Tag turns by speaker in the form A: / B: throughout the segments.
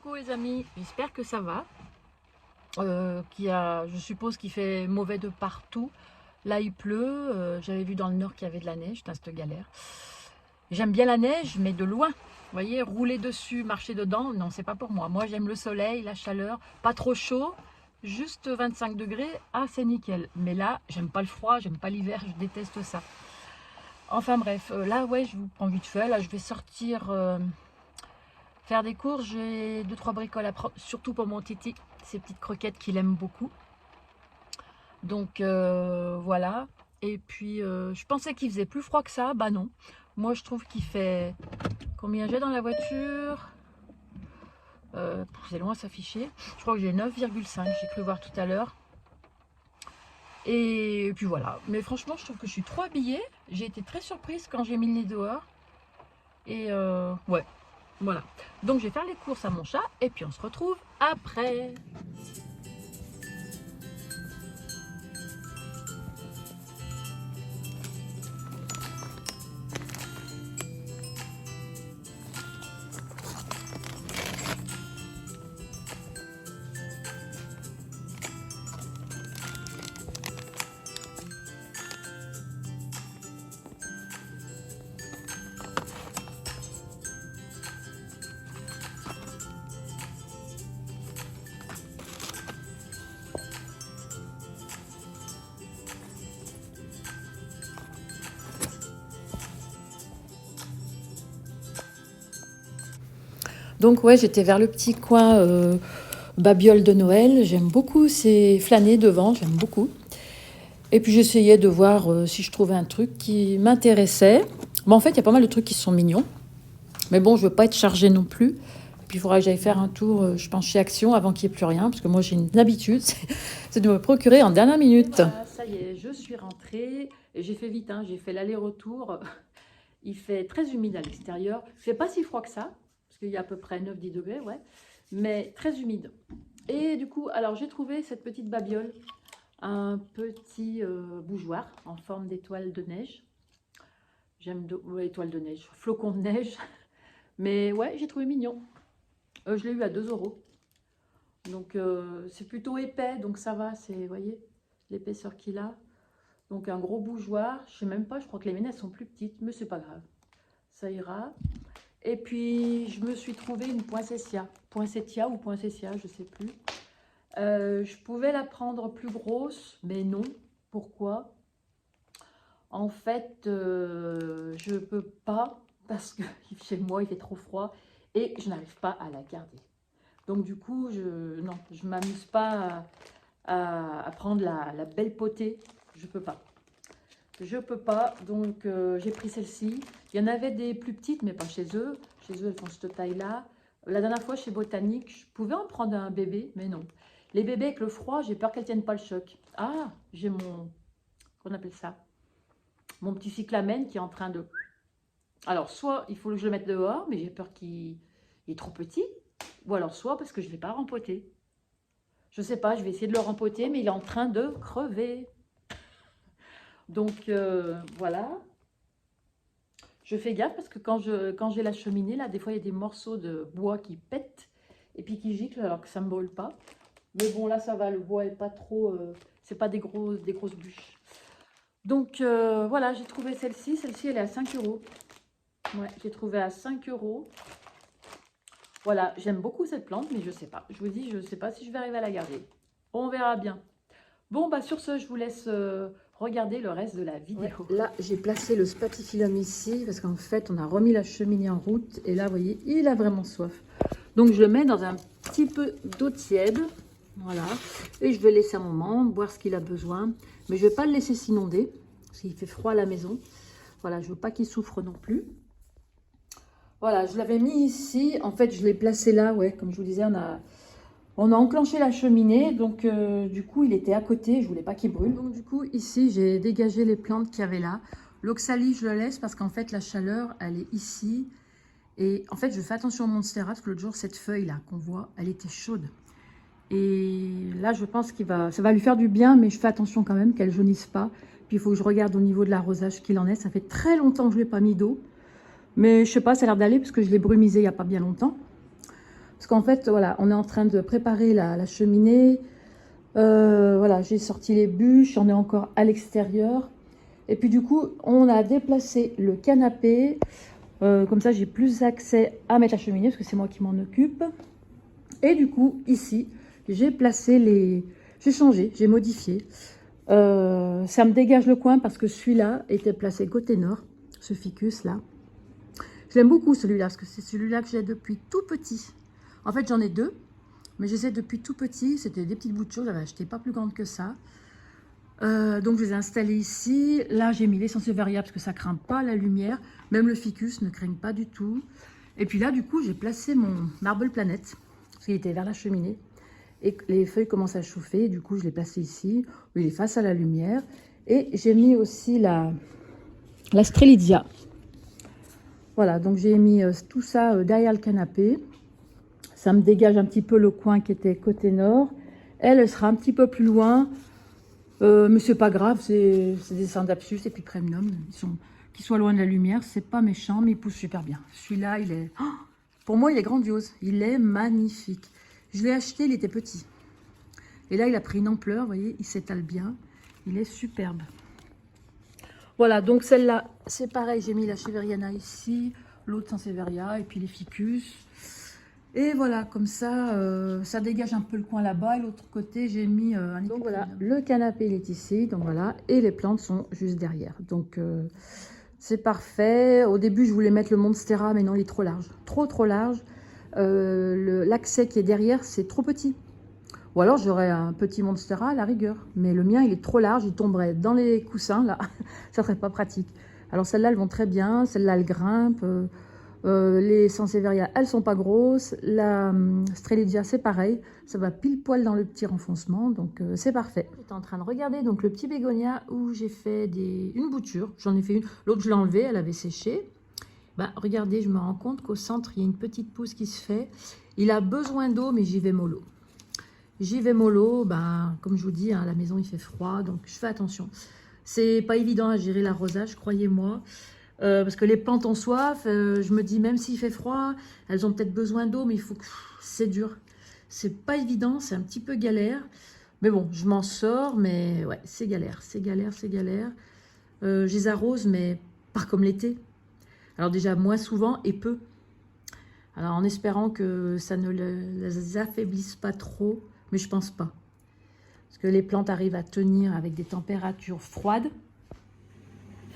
A: Coucou les amis, j'espère que ça va. Je suppose qu'il fait mauvais de partout. Là il pleut, j'avais vu dans le nord qu'il y avait de la neige, c'est cette galère. J'aime bien la neige, mais de loin. Vous voyez, rouler dessus, marcher dedans, non, c'est pas pour moi. Moi j'aime le soleil, la chaleur, pas trop chaud, juste 25 degrés, ah c'est nickel. Mais là, j'aime pas le froid, j'aime pas l'hiver, je déteste ça. Enfin bref, là ouais, je vous prends vite fait, là je vais sortir... faire des courses, j'ai 2-3 bricoles à prendre, surtout pour mon titi, ces petites croquettes qu'il aime beaucoup. Donc voilà. Et puis je pensais qu'il faisait plus froid que ça, bah non. Moi je trouve qu'il fait... Combien j'ai dans la voiture? C'est loin à s'afficher. Je crois que j'ai 9,5, j'ai cru voir tout à l'heure. Et puis voilà. Mais franchement je trouve que je suis trop habillée. J'ai été très surprise quand j'ai mis le nez dehors. Et ouais. Voilà, donc je vais faire les courses à mon chat et puis on se retrouve après. Donc ouais, j'étais vers le petit coin babiole de Noël. J'aime beaucoup ces flâner devant, j'aime beaucoup. Et puis j'essayais de voir si je trouvais un truc qui m'intéressait. Bon, en fait, il y a pas mal de trucs qui sont mignons. Mais bon, je veux pas être chargée non plus. Puis il faudra que j'aille faire un tour, je pense, chez Action avant qu'il n'y ait plus rien. Parce que moi, j'ai une habitude, c'est de me procurer en dernière minute. Voilà, ça y est, je suis rentrée. J'ai fait vite, hein, j'ai fait l'aller-retour. Il fait très humide à l'extérieur. Il fait pas si froid que ça. Parce qu'il y a à peu près 9-10 degrés, ouais. Mais très humide. Et du coup, alors j'ai trouvé cette petite babiole. Un petit bougeoir en forme d'étoile de neige. J'aime ouais, étoile de neige, flocon de neige. Mais ouais, j'ai trouvé mignon. Je l'ai eu à 2 €. Donc c'est plutôt épais, donc ça va, c'est, vous voyez, l'épaisseur qu'il a. Donc un gros bougeoir, je sais même pas, je crois que les miennes elles sont plus petites, mais c'est pas grave. Ça ira. Et puis je me suis trouvé une poinsettia ou poinsettia, je sais plus. Je pouvais la prendre plus grosse, mais non. Pourquoi? En fait, je peux pas parce que chez moi il fait trop froid et je n'arrive pas à la garder. Donc du coup, non, je m'amuse pas à prendre la belle potée. Je peux pas. Je peux pas. Donc j'ai pris celle-ci. Il y en avait des plus petites, mais pas chez eux. Chez eux, elles font cette taille-là. La dernière fois, chez Botanique, je pouvais en prendre un bébé, mais non. Les bébés avec le froid, j'ai peur qu'elles tiennent pas le choc. Ah, j'ai mon... Qu'on appelle ça? Mon petit cyclamen qui est en train de... Alors, soit il faut que je le mette dehors, mais j'ai peur qu'il est trop petit. Ou alors, soit parce que je ne l'ai pas rempoté. Je ne sais pas, je vais essayer de le rempoter, mais il est en train de crever. Donc, voilà. Je fais gaffe parce que quand j'ai la cheminée, là, des fois, il y a des morceaux de bois qui pètent et puis qui giclent alors que ça ne me brûle pas. Mais bon, là, ça va, le bois n'est pas trop... c'est pas des grosses bûches. Donc, voilà, j'ai trouvé celle-ci. Celle-ci, elle est à 5 €. Ouais, j'ai trouvé à 5 €. Voilà, j'aime beaucoup cette plante, mais je ne sais pas. Je vous dis, je ne sais pas si je vais arriver à la garder. On verra bien. Bon, bah sur ce, je vous laisse regarder le reste de la vidéo. Ouais, là, j'ai placé le spatifilum ici, parce qu'en fait, on a remis la cheminée en route. Et là, vous voyez, il a vraiment soif. Donc, je le mets dans un petit peu d'eau tiède. Voilà. Et je vais laisser un moment, boire ce qu'il a besoin. Mais je ne vais pas le laisser s'inonder, parce qu'il fait froid à la maison. Voilà, je ne veux pas qu'il souffre non plus. Voilà, je l'avais mis ici. En fait, je l'ai placé là, ouais, comme je vous disais, on a enclenché la cheminée. Donc, du coup, il était à côté. Je voulais pas qu'il brûle. Donc, du coup, ici, j'ai dégagé les plantes qu'il y avait là. L'oxalie, je le laisse parce qu'en fait, la chaleur, elle est ici. Et en fait, je fais attention au monstera parce que l'autre jour, cette feuille-là qu'on voit, elle était chaude. Et là, je pense ça va lui faire du bien, mais je fais attention quand même qu'elle jaunisse pas. Puis, il faut que je regarde au niveau de l'arrosage qu'il en est. Ça fait très longtemps que je ne lui ai pas mis d'eau. Mais je sais pas, ça a l'air d'aller parce que je l'ai brumisé il n'y a pas bien longtemps. Parce qu'en fait, voilà, on est en train de préparer la cheminée. Voilà, j'ai sorti les bûches, j'en ai encore à l'extérieur. Et puis du coup, on a déplacé le canapé. Comme ça, j'ai plus accès à mettre la cheminée, parce que c'est moi qui m'en occupe. Et du coup, ici, j'ai placé les... J'ai changé, j'ai modifié. Ça me dégage le coin, parce que celui-là était placé côté nord, ce ficus là. Je l'aime beaucoup celui-là, parce que c'est celui-là que j'ai depuis tout petit. En fait, j'en ai deux, mais je les ai depuis tout petit. C'était des petites bouts de choses, j'avais acheté pas plus grande que ça. Donc je les ai installés ici. Là, j'ai mis les Sansevieria parce que ça craint pas la lumière. Même le ficus ne craigne pas du tout. Et puis là, du coup, j'ai placé mon Marble Planet, parce qu'il était vers la cheminée. Et les feuilles commencent à chauffer. Du coup, je l'ai placé ici, où il est face à la lumière. Et j'ai mis aussi la Strelitzia. Voilà, donc j'ai mis tout ça derrière le canapé. Ça me dégage un petit peu le coin qui était côté nord. Elle sera un petit peu plus loin. Mais c'est pas grave, c'est des Scindapsus et puis Premium. Qu'ils soient loin de la lumière, c'est pas méchant, mais ils poussent super bien. Celui-là, il est... Oh, pour moi, il est grandiose. Il est magnifique. Je l'ai acheté, il était petit. Et là, il a pris une ampleur, vous voyez, il s'étale bien. Il est superbe. Voilà, donc celle-là, c'est pareil. J'ai mis la Cheveriana ici, l'autre Sansevieria, et puis les ficus. Et voilà, comme ça, ça dégage un peu le coin là-bas. Et l'autre côté, j'ai mis un... Donc voilà, le canapé, il est ici. Donc voilà, et les plantes sont juste derrière. Donc c'est parfait. Au début, je voulais mettre le Monstera, mais non, il est trop large. Trop large. L'accès qui est derrière, c'est trop petit. Ou alors, j'aurais un petit Monstera à la rigueur. Mais le mien, il est trop large. Il tomberait dans les coussins, là. Ça serait pas pratique. Alors celles-là, elles vont très bien. Celles-là, elles grimpent. Les Sansevieria, elles sont pas grosses. La Strelitzia, c'est pareil. Ça va pile poil dans le petit renfoncement, donc c'est parfait. J'étais en train de regarder donc le petit bégonia où j'ai fait une bouture. J'en ai fait une. L'autre, je l'ai enlevée, elle avait séché. Bah, regardez, je me rends compte qu'au centre, il y a une petite pousse qui se fait. Il a besoin d'eau, mais j'y vais mollo. J'y vais mollo. Bah, comme je vous dis, hein, à la maison, il fait froid, donc je fais attention. C'est pas évident à gérer l'arrosage, croyez-moi. Parce que les plantes ont soif, je me dis même s'il fait froid, elles ont peut-être besoin d'eau, mais il faut que... C'est dur. C'est pas évident, c'est un petit peu galère. Mais bon, je m'en sors, mais ouais, c'est galère, c'est galère, c'est galère. Je les arrose, mais pas comme l'été. Alors déjà, moins souvent et peu. Alors en espérant que ça ne les affaiblisse pas trop, mais je pense pas. Parce que les plantes arrivent à tenir avec des températures froides.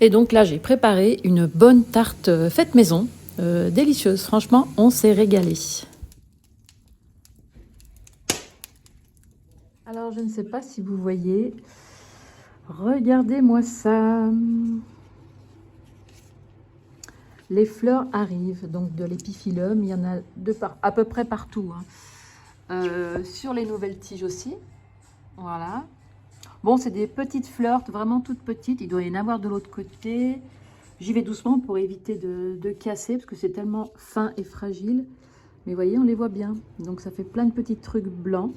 A: Et donc là, j'ai préparé une bonne tarte faite maison, délicieuse. Franchement, on s'est régalé. Alors, je ne sais pas si vous voyez. Regardez-moi ça. Les fleurs arrivent, donc de l'épiphyllum. Il y en a à peu près partout. Hein. Sur les nouvelles tiges aussi. Voilà. Bon, c'est des petites fleurs, vraiment toutes petites. Il doit y en avoir de l'autre côté. J'y vais doucement pour éviter de casser, parce que c'est tellement fin et fragile. Mais vous voyez, on les voit bien. Donc, ça fait plein de petits trucs blancs.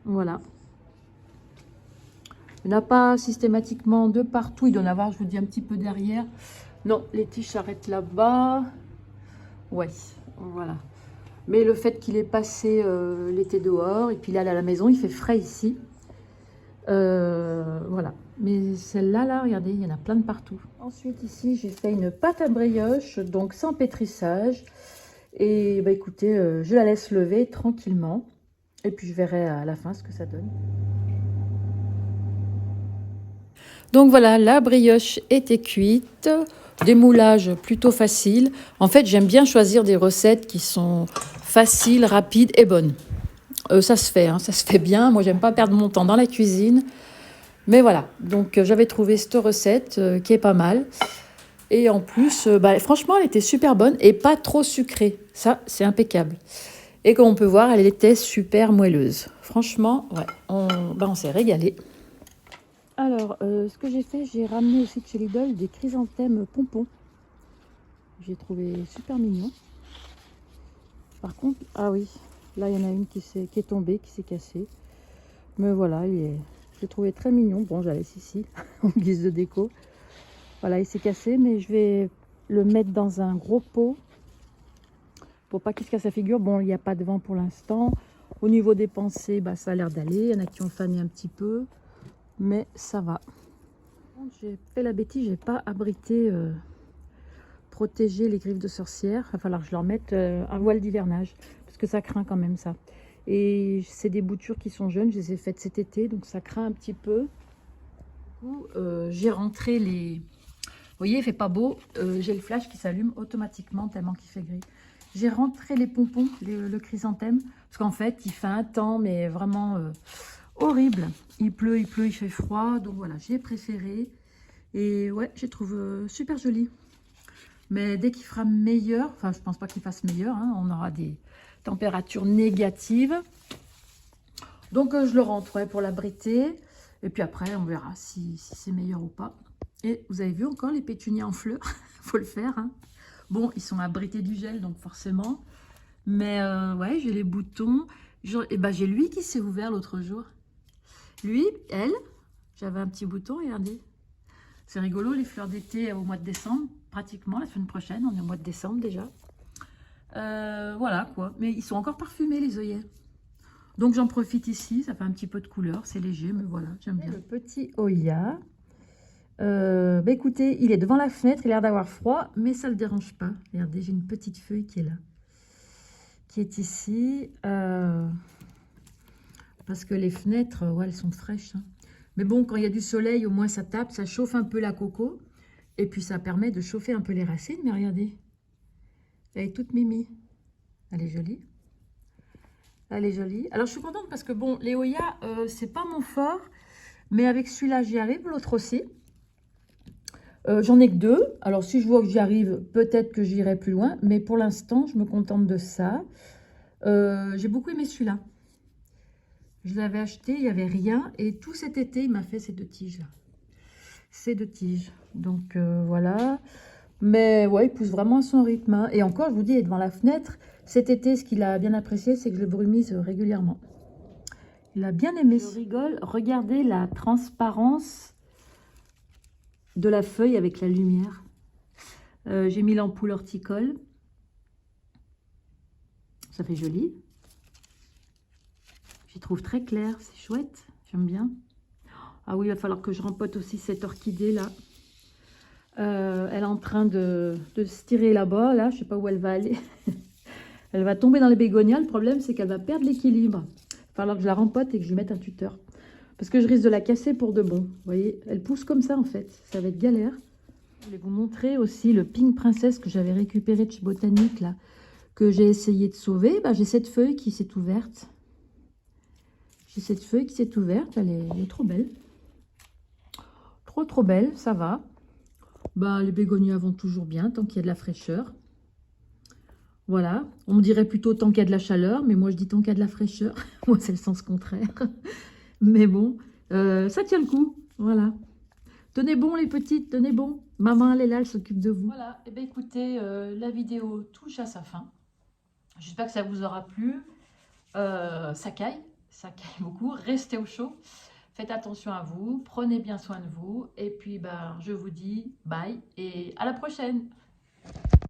A: Voilà. Il n'y en a pas systématiquement de partout. Il doit y en avoir, je vous dis, un petit peu derrière. Non, les tiges s'arrêtent là-bas. Ouais, voilà. Mais le fait qu'il ait passé l'été dehors, et puis là, à la maison, il fait frais ici. Voilà. Mais celle-là, là, regardez, il y en a plein de partout. Ensuite, ici, j'ai fait une pâte à brioche, donc sans pétrissage. Et bah, écoutez, je la laisse lever tranquillement. Et puis, je verrai à la fin ce que ça donne. Donc voilà, la brioche était cuite. Démoulage plutôt facile. En fait, j'aime bien choisir des recettes qui sont faciles, rapides et bonnes. Ça se fait, hein, ça se fait bien. Moi, j'aime pas perdre mon temps dans la cuisine. Mais voilà, donc j'avais trouvé cette recette qui est pas mal. Et en plus, bah, franchement, elle était super bonne et pas trop sucrée. Ça, c'est impeccable. Et comme on peut voir, elle était super moelleuse. Franchement, ouais, on s'est régalé. Alors, ce que j'ai fait, j'ai ramené aussi de chez Lidl des chrysanthèmes pompons. J'ai trouvé super mignon. Par contre, ah oui, là, il y en a une qui est tombée, qui s'est cassée. Mais voilà, je l'ai trouvé très mignon. Bon, je la laisse ici, en guise de déco. Voilà, il s'est cassé, mais je vais le mettre dans un gros pot pour pas qu'il se casse la figure. Bon, il n'y a pas de vent pour l'instant. Au niveau des pensées, bah, ça a l'air d'aller. Il y en a qui ont fané un petit peu, mais ça va. J'ai fait la bêtise, j'ai pas abrité, protégé les griffes de sorcière. Il va falloir que je leur mette un voile d'hivernage, parce que ça craint quand même ça. Et c'est des boutures qui sont jeunes, je les ai faites cet été, donc ça craint un petit peu. Du coup, j'ai rentré les... Vous voyez, il fait pas beau, j'ai le flash qui s'allume automatiquement tellement qu'il fait gris. J'ai rentré les pompons, le chrysanthème, parce qu'en fait, il fait un temps, mais vraiment horrible. Il pleut, il fait froid, donc voilà, j'ai préféré. Et ouais, je les trouve super jolis. Mais dès qu'il fera meilleur, enfin, je pense pas qu'il fasse meilleur, hein, on aura des températures négatives. Donc, je le rentre ouais, pour l'abriter. Et puis après, on verra si c'est meilleur ou pas. Et vous avez vu encore les pétunias en fleurs. Faut le faire. Hein. Bon, ils sont abrités du gel, donc forcément. Mais ouais, j'ai les boutons. Et ben, j'ai lui qui s'est ouvert l'autre jour. Lui, elle, j'avais un petit bouton, regardez. C'est rigolo, les fleurs d'été au mois de décembre. Pratiquement, la semaine prochaine, on est au mois de décembre déjà. Voilà quoi. Mais ils sont encore parfumés, les œillets. Donc j'en profite ici, ça fait un petit peu de couleur, c'est léger, mais voilà, j'aime bien. Le petit Oya. Bah écoutez, il est devant la fenêtre, il a l'air d'avoir froid, mais ça ne le dérange pas. Regardez, j'ai une petite feuille qui est là, qui est ici. Parce que les fenêtres, ouais, elles sont fraîches. Hein. Mais bon, quand il y a du soleil, au moins ça tape, ça chauffe un peu la coco. Et puis ça permet de chauffer un peu les racines. Mais regardez, elle est toute mimi. Elle est jolie. Elle est jolie. Alors je suis contente parce que bon, les Oya, c'est pas mon fort. Mais avec celui-là, j'y arrive. L'autre aussi. J'en ai que 2. Alors, si je vois que j'y arrive, peut-être que j'irai plus loin. Mais pour l'instant, je me contente de ça. J'ai beaucoup aimé celui-là. Je l'avais acheté, il n'y avait rien. Et tout cet été, il m'a fait ces 2 tiges-là. Ces 2 tiges. Donc, voilà. Mais ouais, il pousse vraiment à son rythme. Hein. Et encore, je vous dis, il est devant la fenêtre. Cet été, ce qu'il a bien apprécié, c'est que je le brumise régulièrement. Il a bien aimé. Je rigole. Regardez la transparence de la feuille avec la lumière. J'ai mis l'ampoule horticole. Ça fait joli. J'y trouve très clair, c'est chouette. J'aime bien. Ah oui, il va falloir que je rempote aussi cette orchidée là. Elle est en train de se tirer là-bas. Là, je ne sais pas où elle va aller. Elle va tomber dans les bégonias. Le problème, c'est qu'elle va perdre l'équilibre. Il va falloir que je la rempote et que je lui mette un tuteur. Parce que je risque de la casser pour de bon. Vous voyez, elle pousse comme ça en fait. Ça va être galère. Je voulais vous montrer aussi le Pink Princess que j'avais récupéré de chez Botanique là. Que j'ai essayé de sauver. Bah, j'ai cette feuille qui s'est ouverte. J'ai cette feuille qui s'est ouverte. Elle est trop belle. Trop belle, ça va. Bah, les bégonias vont toujours bien tant qu'il y a de la fraîcheur. Voilà. On me dirait plutôt tant qu'il y a de la chaleur. Mais moi, je dis tant qu'il y a de la fraîcheur. Moi, c'est le sens contraire. Mais bon, ça tient le coup. Voilà. Tenez bon les petites, tenez bon. Maman, elle est là, elle s'occupe de vous. Voilà. Et bien écoutez, la vidéo touche à sa fin. J'espère que ça vous aura plu. Ça caille beaucoup. Restez au chaud. Faites attention à vous. Prenez bien soin de vous. Et puis, ben, je vous dis bye et à la prochaine.